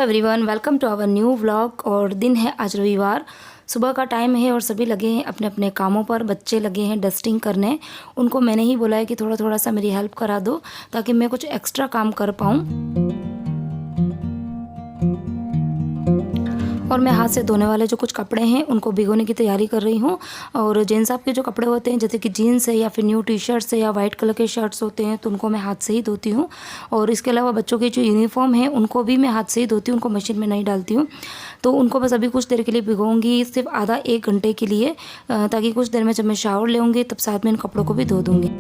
Everyone, welcome to our new vlog. और दिन है आज रविवार, सुबह का टाइम है और सभी लगे हैं अपने अपने कामों पर। बच्चे लगे हैं डस्टिंग करने। उनको मैंने ही बोला है कि थोड़ा थोड़ा सा मेरी हेल्प करा दो ताकि मैं कुछ एक्स्ट्रा काम कर पाऊँ। और मैं हाथ से धोने वाले जो कुछ कपड़े हैं उनको भिगोने की तैयारी कर रही हूँ। और जेंट्स साहब के जो कपड़े होते हैं जैसे कि जीन्स है या फिर न्यू टी शर्ट्स है या वाइट कलर के शर्ट्स होते हैं तो उनको मैं हाथ से ही धोती हूँ। और इसके अलावा बच्चों की जो यूनिफॉर्म है उनको भी मैं हाथ से ही धोती हूँ, उनको मशीन में नहीं डालती हूँ। तो उनको बस अभी कुछ देर के लिए भिगोऊँगी, सिर्फ आधा एक घंटे के लिए, ताकि कुछ देर में जब मैं शावर लेंगी तब साथ में इन कपड़ों को भी धो दूँगी।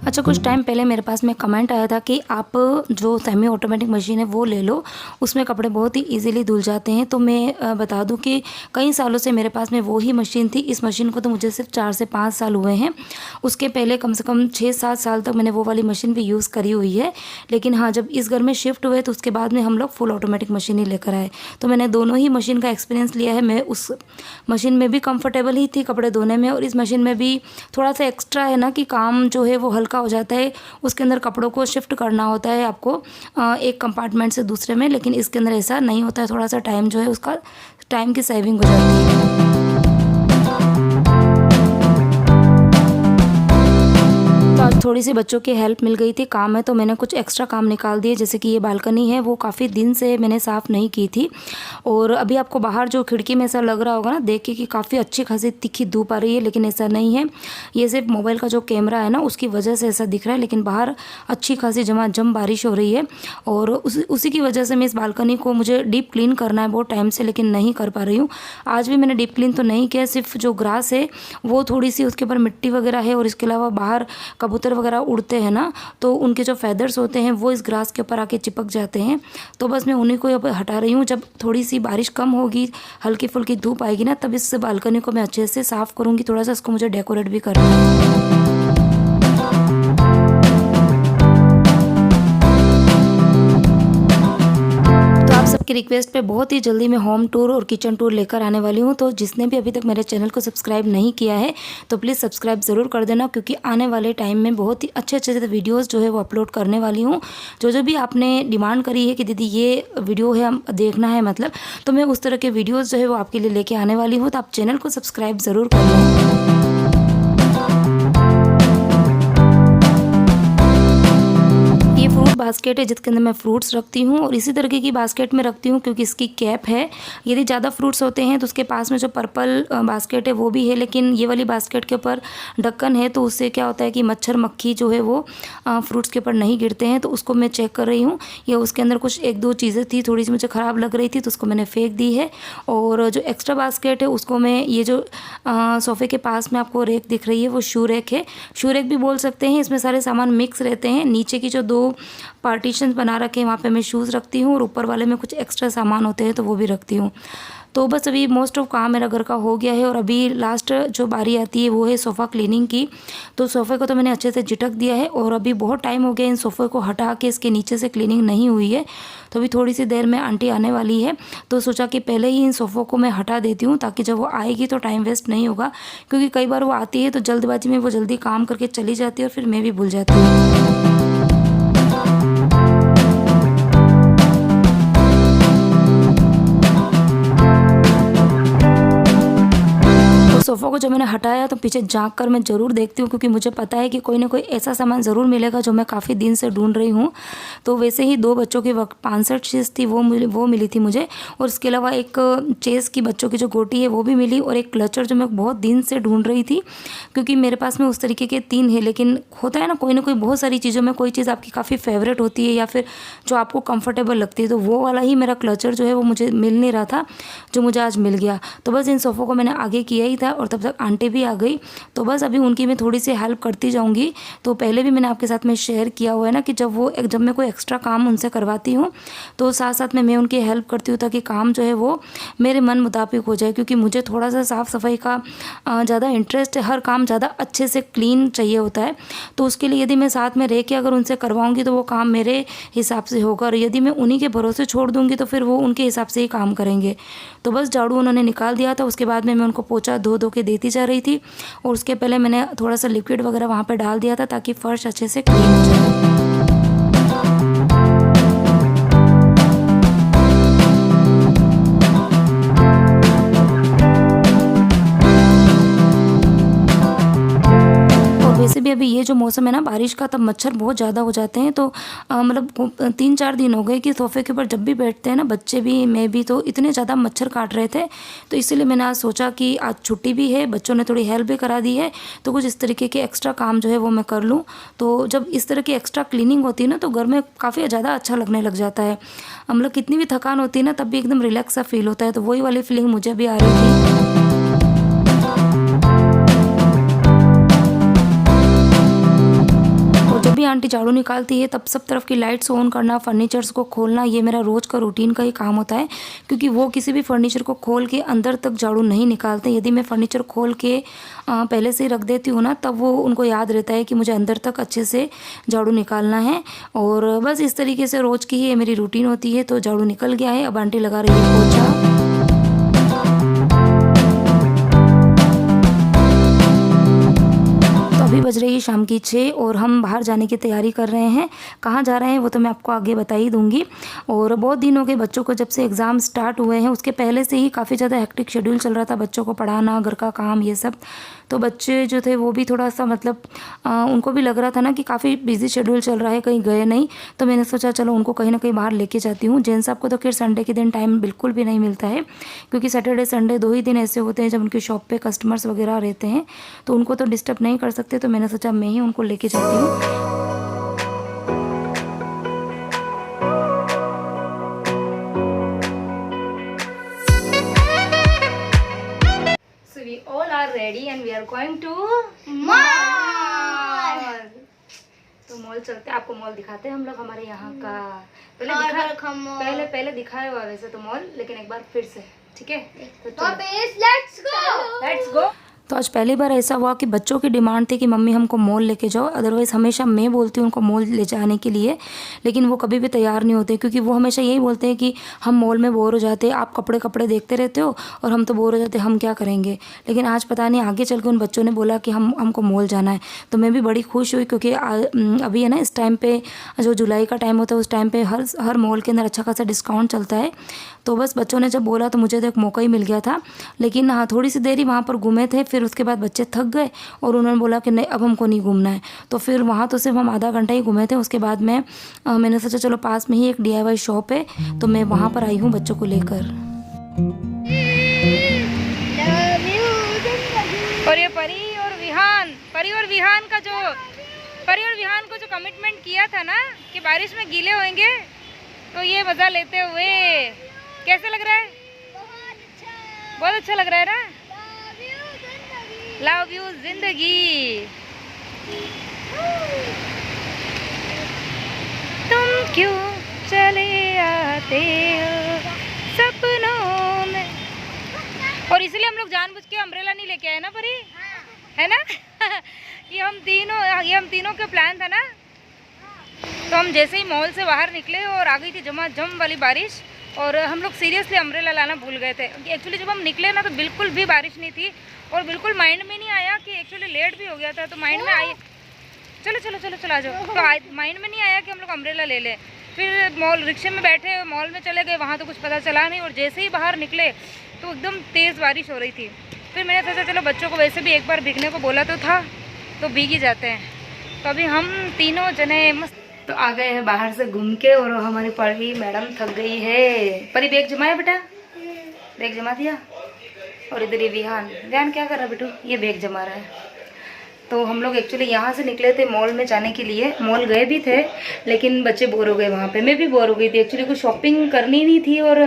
अच्छा, कुछ टाइम पहले मेरे पास में कमेंट आया था कि आप जो सेमी ऑटोमेटिक मशीन है वो ले लो, उसमें कपड़े बहुत ही इजीली धुल जाते हैं। तो मैं बता दूं कि कई सालों से मेरे पास में वो ही मशीन थी। इस मशीन को तो मुझे सिर्फ 4 से 5 साल हुए हैं। उसके पहले कम से कम 6-7 साल तक मैंने वो वाली मशीन भी यूज़ करी हुई है। लेकिन हाँ, जब इस घर में शिफ्ट हुए तो उसके बाद में हम लोग फुल ऑटोमेटिक मशीन ही लेकर आए। तो मैंने दोनों ही मशीन का एक्सपीरियंस लिया है। मैं उस मशीन में भी कंफर्टेबल ही थी कपड़े धोने में, और इस मशीन में भी थोड़ा सा एक्स्ट्रा है ना कि काम जो है वो हल्का हो जाता है। उसके अंदर कपड़ों को शिफ्ट करना होता है आपको एक कंपार्टमेंट से दूसरे में, लेकिन इसके अंदर ऐसा नहीं होता है। थोड़ा सा टाइम जो है उसका टाइम की सेविंग हो जाती है। तो आज थोड़ी सी बच्चों की हेल्प मिल गई थी, काम है तो मैंने कुछ एक्स्ट्रा काम निकाल दिए। जैसे कि ये बालकनी है वो काफ़ी दिन से मैंने साफ़ नहीं की थी। और अभी आपको बाहर जो खिड़की में ऐसा लग रहा होगा ना देख के कि काफ़ी अच्छी खासी तीखी धूप आ रही है, लेकिन ऐसा नहीं है। ये सिर्फ मोबाइल का जो कैमरा है ना उसकी वजह से ऐसा दिख रहा है, लेकिन बाहर अच्छी खासी झमाझम बारिश हो रही है। और उसी की वजह से मैं इस बालकनी को मुझे डीप क्लीन करना है बहुत टाइम से, लेकिन नहीं कर पा रही हूँ। आज भी मैंने डीप क्लीन तो नहीं किया, सिर्फ जो ग्रास है वो थोड़ी सी उसके ऊपर मिट्टी वगैरह है। और इसके अलावा बाहर कबूतर वगैरह उड़ते हैं ना, तो उनके जो फेदर्स होते हैं वो इस ग्रास के ऊपर आके चिपक जाते हैं। तो बस मैं उन्हीं को अब हटा रही हूँ। जब थोड़ी सी बारिश कम होगी, हल्की फुल्की धूप आएगी ना, तब इस बालकनी को मैं अच्छे से साफ़ करूँगी। थोड़ा सा इसको मुझे डेकोरेट भी करना है। सबकी रिक्वेस्ट पे बहुत ही जल्दी मैं होम टूर और किचन टूर लेकर आने वाली हूँ। तो जिसने भी अभी तक मेरे चैनल को सब्सक्राइब नहीं किया है तो प्लीज़ सब्सक्राइब ज़रूर कर देना, क्योंकि आने वाले टाइम में बहुत ही अच्छे अच्छे वीडियोस जो है वो अपलोड करने वाली हूँ। जो भी आपने डिमांड करी है कि दीदी ये वीडियो है देखना है, मतलब तो मैं उस तरह के वीडियोज़ जो है वो आपके लिए लेके आने वाली हूँ। तो आप चैनल को सब्सक्राइब ज़रूर कर लें। बास्केट है जिसके अंदर मैं फ्रूट्स रखती हूँ, और इसी तरीके की बास्केट में रखती हूँ क्योंकि इसकी कैप है। यदि ज़्यादा फ्रूट्स होते हैं तो उसके पास में जो पर्पल बास्केट है वो भी है, लेकिन ये वाली बास्केट के ऊपर ढक्कन है, तो उससे क्या होता है कि मच्छर मक्खी जो है वो फ्रूट्स के ऊपर नहीं गिरते हैं। तो उसको मैं चेक कर रही हूँ। ये उसके अंदर कुछ 1-2 चीज़ें थी, थोड़ी सी मुझे ख़राब लग रही थी तो उसको मैंने फेंक दी है। और जो एक्स्ट्रा बास्केट है उसको मैं, ये जो सोफ़े के पास में आपको रैक दिख रही है वो शू रैक है, शू रैक भी बोल सकते हैं। इसमें सारे सामान मिक्स रहते हैं। नीचे की जो 2 पार्टीशन बना रखे हैं वहाँ पे मैं शूज़ रखती हूँ, और ऊपर वाले में कुछ एक्स्ट्रा सामान होते हैं तो वो भी रखती हूँ। तो बस अभी मोस्ट ऑफ काम मेरा घर का हो गया है, और अभी लास्ट जो बारी आती है वो है सोफ़ा क्लीनिंग की। तो सोफ़े को तो मैंने अच्छे से झिटक दिया है, और अभी बहुत टाइम हो गया इन सोफ़े को हटा के इसके नीचे से क्लीनिंग नहीं हुई है। तो अभी थोड़ी सी देर में आंटी आने वाली है, तो सोचा कि पहले ही इन सोफ़ों को मैं हटा देती हूँ ताकि जब वो आएगी तो टाइम वेस्ट नहीं होगा। क्योंकि कई बार वो आती है तो जल्दबाजी में वो जल्दी काम करके चली जाती है और फिर मैं भी भूल जाती हूँ। सोफ़ा को जब मैंने हटाया तो पीछे झांक कर मैं ज़रूर देखती हूँ, क्योंकि मुझे पता है कि कोई ना कोई ऐसा सामान ज़रूर मिलेगा जो मैं काफ़ी दिन से ढूंढ रही हूँ। तो वैसे ही 2 बच्चों की 65 चीज़ थी वो मिली थी मुझे, और इसके अलावा एक चेस की बच्चों की जो गोटी है वो भी मिली, और एक क्लचर जो मैं बहुत दिन से ढूंढ रही थी, क्योंकि मेरे पास में उस तरीके के 3 है। लेकिन होता है ना कोई बहुत सारी चीज़ों में कोई चीज़ आपकी काफ़ी फेवरेट होती है या फिर जो आपको कंफर्टेबल लगती है। तो वो वाला ही मेरा क्लचर जो है वो मुझे मिल नहीं रहा था, जो मुझे आज मिल गया। तो बस इन सोफ़ों को मैंने आगे किया ही था, और तब तक आंटी भी आ गई। तो बस अभी उनकी मैं थोड़ी सी हेल्प करती जाऊंगी। तो पहले भी मैंने आपके साथ में शेयर किया हुआ है ना कि जब मैं कोई एक्स्ट्रा काम उनसे करवाती हूँ तो साथ साथ में मैं उनकी हेल्प करती हूँ, ताकि काम जो है वो मेरे मन मुताबिक हो जाए। क्योंकि मुझे थोड़ा सा साफ़ सफाई का ज़्यादा इंटरेस्ट है, हर काम ज़्यादा अच्छे से क्लीन चाहिए होता है। तो उसके लिए यदि मैं साथ में रह के अगर उनसे करवाऊँगी तो वो काम मेरे हिसाब से होगा, और यदि मैं उन्हीं के भरोसे छोड़ दूँगी तो फिर वो उनके हिसाब से ही काम करेंगे। तो बस झाड़ू उन्होंने निकाल दिया था, उसके बाद में मैं उनको पोछा धो धो के देती जा रही थी। और उसके पहले मैंने थोड़ा सा लिक्विड वगैरह वहाँ पे डाल दिया था ताकि फ़र्श अच्छे से क्लीन हो जाए। वैसे भी अभी ये जो मौसम है ना बारिश का, तब मच्छर बहुत ज़्यादा हो जाते हैं। तो मतलब 3-4 दिन हो गए कि सोफ़े के ऊपर जब भी बैठते हैं ना, बच्चे भी मैं भी, तो इतने ज़्यादा मच्छर काट रहे थे। तो इसीलिए मैंने आज सोचा कि आज छुट्टी भी है, बच्चों ने थोड़ी हेल्प भी करा दी है, तो कुछ इस तरीके के एक्स्ट्रा काम जो है वो मैं कर लूँ। तो जब इस तरह की एक्स्ट्रा क्लीनिंग होती है ना, तो घर में काफ़ी ज़्यादा अच्छा लगने लग जाता है। मतलब कितनी भी थकान होती है ना, तब भी एकदम रिलैक्स सा फील होता है। तो वही वाली फीलिंग मुझे भी आ रही थी। जब भी आंटी झाड़ू निकालती है तब सब तरफ की लाइट्स ऑन करना, फर्नीचर्स को खोलना, ये मेरा रोज़ का रूटीन का ही काम होता है। क्योंकि वो किसी भी फर्नीचर को खोल के अंदर तक झाड़ू नहीं निकालते। यदि मैं फर्नीचर खोल के पहले से ही रख देती हूँ ना, तब वो उनको याद रहता है कि मुझे अंदर तक अच्छे से झाड़ू निकालना है। और बस इस तरीके से रोज़ की ही मेरी रूटीन होती है। तो झाड़ू निकल गया है, अब आंटी लगा रही है पोछा। अभी बज रही है शाम की 6 और हम बाहर जाने की तैयारी कर रहे हैं। कहाँ जा रहे हैं वो तो मैं आपको आगे बता ही दूँगी। और बहुत दिन हो गए बच्चों को, जब से एग्ज़ाम स्टार्ट हुए हैं उसके पहले से ही काफ़ी ज़्यादा हेक्टिक शेड्यूल चल रहा था, बच्चों को पढ़ाना, घर का काम, ये सब। तो बच्चे जो थे वो भी थोड़ा सा मतलब उनको भी लग रहा था ना कि काफ़ी बिजी शेड्यूल चल रहा है, कहीं गए नहीं। तो मैंने सोचा चलो उनको कहीं ना कहीं बाहर लेके जाती हूँ। जेंट्स साहब को तो खैर संडे के दिन टाइम बिल्कुल भी नहीं मिलता है, क्योंकि सैटरडे संडे 2 ही दिन ऐसे होते हैं जब उनकी शॉप पे कस्टमर्स वगैरह रहते हैं, तो उनको तो डिस्टर्ब नहीं कर सकते। तो मैंने सोचा मैं ही उनको लेके जाती हूँ। We all are ready and we are going to mall। तो मॉल चलते हैं, आपको मॉल दिखाते हैं हम लोग हमारे यहाँ का। पहले दिखाया हुआ वैसे तो मॉल, लेकिन एक बार फिर से, ठीक है? तो लेट्स गो। तो आज पहली बार ऐसा हुआ कि बच्चों की डिमांड थी कि मम्मी हमको मॉल लेके जाओ। अदरवाइज़ हमेशा मैं बोलती हूँ उनको मॉल ले जाने के लिए, लेकिन वो कभी भी तैयार नहीं होते, क्योंकि वो हमेशा यही बोलते हैं कि हम मॉल में बोर हो जाते हैं, आप कपड़े देखते रहते हो और हम तो बोर हो जाते हैं, हम क्या करेंगे। लेकिन आज पता नहीं आगे चल के उन बच्चों ने बोला कि हमको मॉल जाना है। तो मैं भी बड़ी खुश हुई, क्योंकि अभी है ना इस टाइम पे जो जुलाई का टाइम होता है उस टाइम पे हर मॉल के अंदर अच्छा खासा डिस्काउंट चलता है। तो बस बच्चों ने जब बोला तो मुझे तो एक मौका ही मिल गया था। लेकिन हाँ, थोड़ी सी देर ही वहाँ पर घूमे थे, फिर उसके बाद बच्चे थक गए और उन्होंने बोला कि नहीं अब हमको नहीं घूमना है। तो फिर वहाँ तो सिर्फ हम आधा घंटा ही घूमे थे। उसके बाद मैंने सोचा चलो पास में ही एक DIY शॉप है, तो मैं वहाँ पर आई हूँ बच्चों को लेकर। और ये परी और विहान को जो कमिटमेंट किया था ना कि बारिश में गीले होंगे, तो ये मज़ा लेते हुए कैसे लग रहा है? बहुत अच्छा लग रहा है ना? लव यू जिंदगी। तुम क्यों चले आते हो सपनों में। और इसलिए हम लोग जानबूझ के अम्ब्रेला नहीं लेके आए ना परी, है ना? ये हम तीनों का प्लान था ना। तो हम जैसे ही मॉल से बाहर निकले और आ गई थी झमाझम वाली बारिश, और हम लोग सीरियसली अम्ब्रेला लाना भूल गए थे। एक्चुअली जब हम निकले ना तो बिल्कुल भी बारिश नहीं थी, और बिल्कुल माइंड में नहीं आया कि एक्चुअली लेट भी हो गया था। तो माइंड में आई चलो आ जाओ, तो माइंड में नहीं आया कि हम लोग अम्ब्रेला ले लें। फिर मॉल रिक्शे में बैठे मॉल में चले गए, वहाँ तो कुछ पता चला नहीं, और जैसे ही बाहर निकले तो एकदम तेज़ बारिश हो रही थी। फिर मैंने सोचा चलो बच्चों को वैसे भी एक बार भीगने को बोला तो था, तो भीग ही जाते हैं। तो अभी हम तीनों जने मस्त तो आ गए हैं बाहर से घूम के, और हमारी परी मैडम थक गई है। परी बैग जमाया बेटा? बैग जमा दिया। और इधर ये विहान क्या कर रहा है बेटू? ये बैग जमा रहा है। तो हम लोग एक्चुअली यहाँ से निकले थे मॉल में जाने के लिए, मॉल गए भी थे, लेकिन बच्चे बोर हो गए वहाँ पे, मैं भी बोर हो गई थी। एक्चुअली कुछ शॉपिंग करनी नहीं थी, और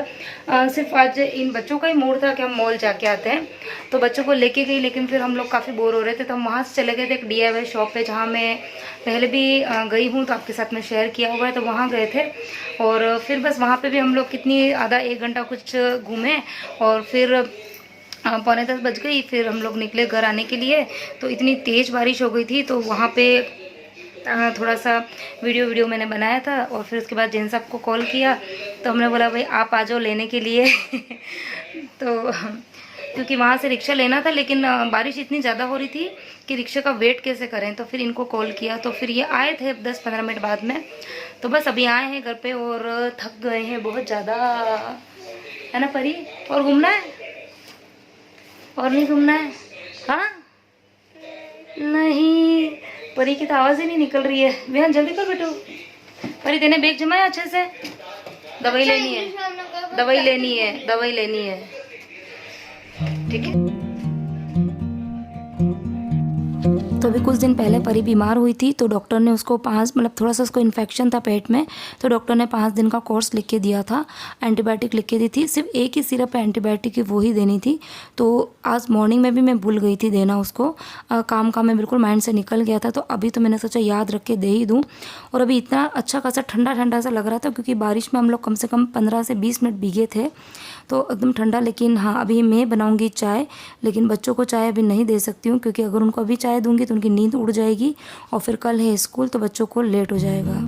सिर्फ आज इन बच्चों का ही मूड था कि हम मॉल जाके आते हैं। तो बच्चों को लेके गई, लेकिन फिर हम लोग काफ़ी बोर हो रहे थे, तो हम वहाँ से चले गए थे एक DIY शॉप पे, जहाँ मैं पहले भी गई हूँ, तो आपके साथ में शेयर किया हुआ है। तो वहाँ गए थे, और फिर बस वहाँ पर भी हम लोग कितनी आधा 1 घंटा कुछ घूमे, और फिर 9:45 बज गई। फिर हम लोग निकले घर आने के लिए, तो इतनी तेज़ बारिश हो गई थी। तो वहाँ पे थोड़ा सा वीडियो मैंने बनाया था, और फिर उसके बाद जेन साहब को कॉल किया, तो हमने बोला भाई आप आ जाओ लेने के लिए। तो क्योंकि वहाँ से रिक्शा लेना था, लेकिन बारिश इतनी ज़्यादा हो रही थी कि रिक्शा का वेट कैसे करें। तो फिर इनको कॉल किया, तो फिर ये आए थे 10-15 मिनट बाद में। तो बस अभी आए हैं घर पे और थक गए हैं बहुत ज़्यादा, है ना परी? और घूमना है और नहीं घूमना है? हाँ नहीं, परी की तो आवाज़ ही नहीं निकल रही है। विहान जल्दी कर बेटू। परी तेने बैग जमाया अच्छे से? दवाई लेनी है, दवाई लेनी है, दवाई लेनी है, ठीक है। तो अभी कुछ दिन पहले परी बीमार हुई थी, तो डॉक्टर ने उसको थोड़ा सा उसको इन्फेक्शन था पेट में, तो डॉक्टर ने 5 दिन का कोर्स लिख के दिया था, एंटीबायोटिक लिख के दी थी। सिर्फ एक ही सिरप एंटीबायोटिक की वो ही देनी थी। तो आज मॉर्निंग में भी मैं भूल गई थी देना उसको, काम में बिल्कुल माइंड से निकल गया था। तो अभी तो मैंने सोचा याद रख के दे ही दूँ। और अभी इतना अच्छा खासा ठंडा ठंडा सा लग रहा था, क्योंकि बारिश में हम लोग कम से कम 15 से 20 मिनट भीगे थे, तो एकदम ठंडा। लेकिन हाँ, अभी मैं बनाऊंगी चाय, लेकिन बच्चों को चाय अभी नहीं दे सकती हूँ, क्योंकि अगर उनको अभी चाय दूंगी तो उनकी नींद उड़ जाएगी और फिर कल है स्कूल, तो बच्चों को लेट हो जाएगा।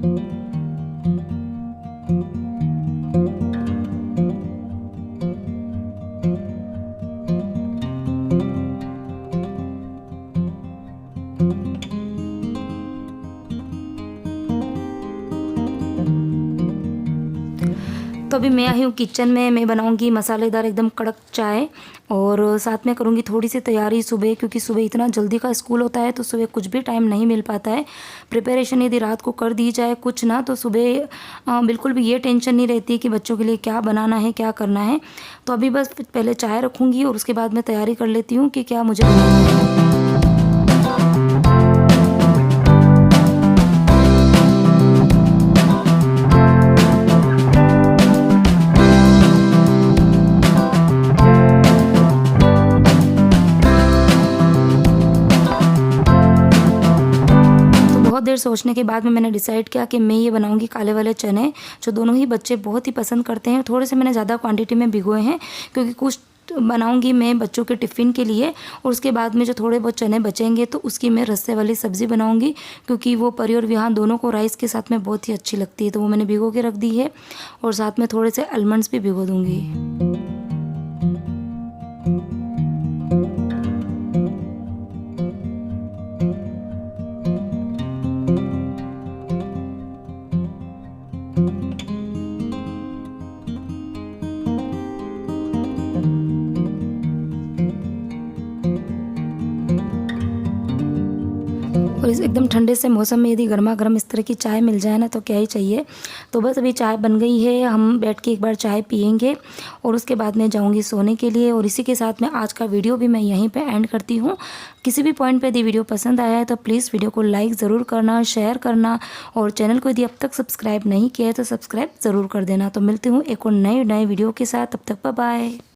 तो अभी मैं आई हूँ किचन में, मैं बनाऊँगी मसालेदार एकदम कड़क चाय, और साथ में करूँगी थोड़ी सी तैयारी सुबह, क्योंकि सुबह इतना जल्दी का स्कूल होता है तो सुबह कुछ भी टाइम नहीं मिल पाता है। प्रिपरेशन यदि रात को कर दी जाए कुछ ना, तो सुबह बिल्कुल भी ये टेंशन नहीं रहती कि बच्चों के लिए क्या बनाना है, क्या करना है। तो अभी बस पहले चाय रखूँगी और उसके बाद मैं तैयारी कर लेती हूँ कि क्या मुझे बनाना है। बहुत देर सोचने के बाद में मैंने डिसाइड किया कि मैं ये बनाऊंगी काले वाले चने, जो दोनों ही बच्चे बहुत ही पसंद करते हैं। थोड़े से मैंने ज़्यादा क्वांटिटी में भिगोए हैं, क्योंकि कुछ बनाऊंगी मैं बच्चों के टिफ़िन के लिए, और उसके बाद में जो थोड़े बहुत चने बचेंगे तो उसकी मैं रस्से वाली सब्ज़ी बनाऊंगी, क्योंकि वो परी और विहान दोनों को राइस के साथ में बहुत ही अच्छी लगती है। तो वो मैंने भिगो के रख दी है, और साथ में थोड़े से आलमंड्स भी भिगो दूँगी। और इस एकदम ठंडे से मौसम में यदि गर्मा गर्म इस तरह की चाय मिल जाए ना, तो क्या ही चाहिए। तो बस अभी चाय बन गई है, हम बैठ के एक बार चाय पियेंगे और उसके बाद मैं जाऊंगी सोने के लिए। और इसी के साथ में आज का वीडियो भी मैं यहीं पे एंड करती हूँ। किसी भी पॉइंट पे यदि वीडियो पसंद आया है तो प्लीज़ वीडियो को लाइक ज़रूर करना, शेयर करना, और चैनल को यदि अब तक सब्सक्राइब नहीं किया है तो सब्सक्राइब ज़रूर कर देना। तो मिलती हूँ एक और नए वीडियो के साथ, तब तक बाय बाय।